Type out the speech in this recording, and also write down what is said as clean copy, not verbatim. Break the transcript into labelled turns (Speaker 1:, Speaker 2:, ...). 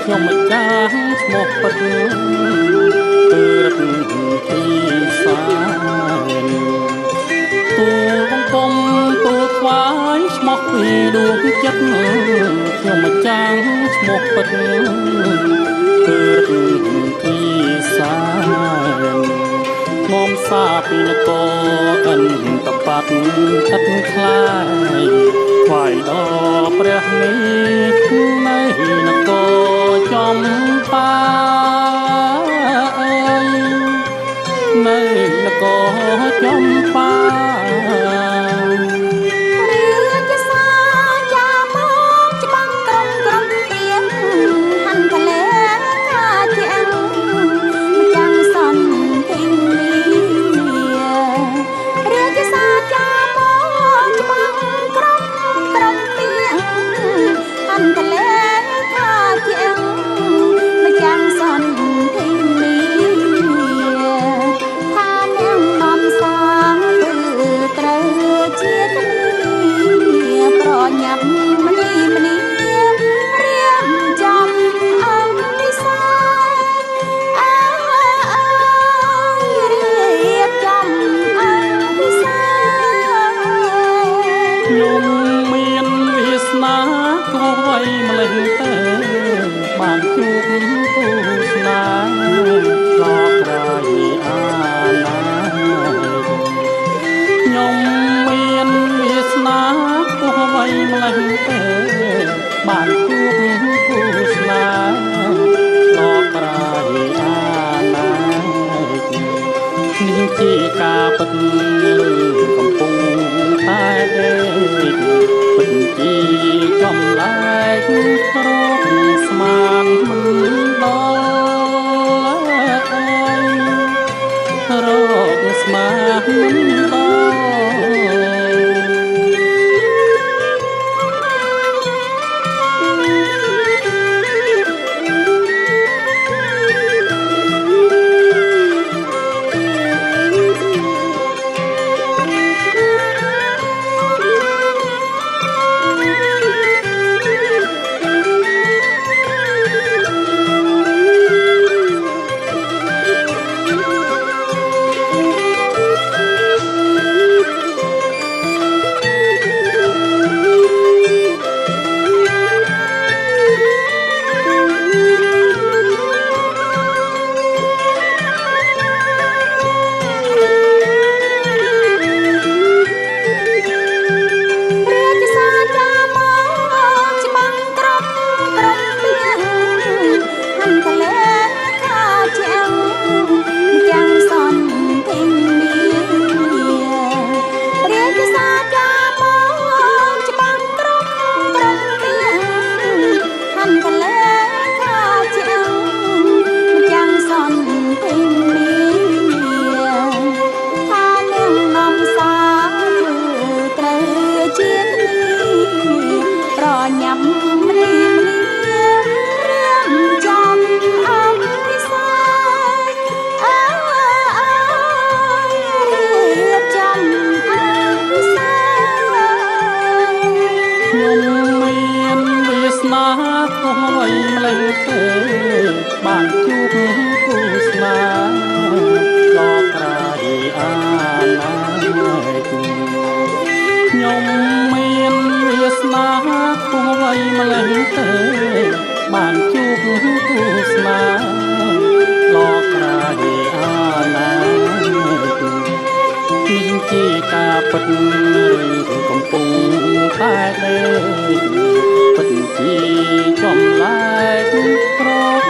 Speaker 1: ខ្ញុំម្ចាស់ឈ្មោះពិតគឺរត់ទីសាទូបង្គំទូថ្វាយឈ្មោះពីដួងចិត្តខ្ញុំម្ចាស់ឈ្មោះពិតគឺរត់ទីសាមុំសាពីនគរអិនតបាត់ឥតខ្លាយថ្វាយដល់ព្រះនេះនៅនគរចំបានៅនគរចំបាខ្ញុំមានវាសនាគួរໄວម្លេះទេបានជួបគូស្នេហ៍ក៏ក្រៃអាណាខ្ញុំមានវាសនាគួរໄວម្លេះទេបានជួបគូស្នេហ៍ក៏ក្រៃអាណានេះជាការពិតកំពុងតែពិតជាចំលែករកស្មានមិនដល់រកស្មានមិនដល់បានជួបគូស្នេហ៍ក៏ក្រៃអាណាខ្ញុំមានវាសនាគួរໄວម្លេះទេបានជួបគូស្នេហ៍ក៏ក្រៃអាណានេះជាការពិតកំពុងតែពិតជាចំលែកប្រ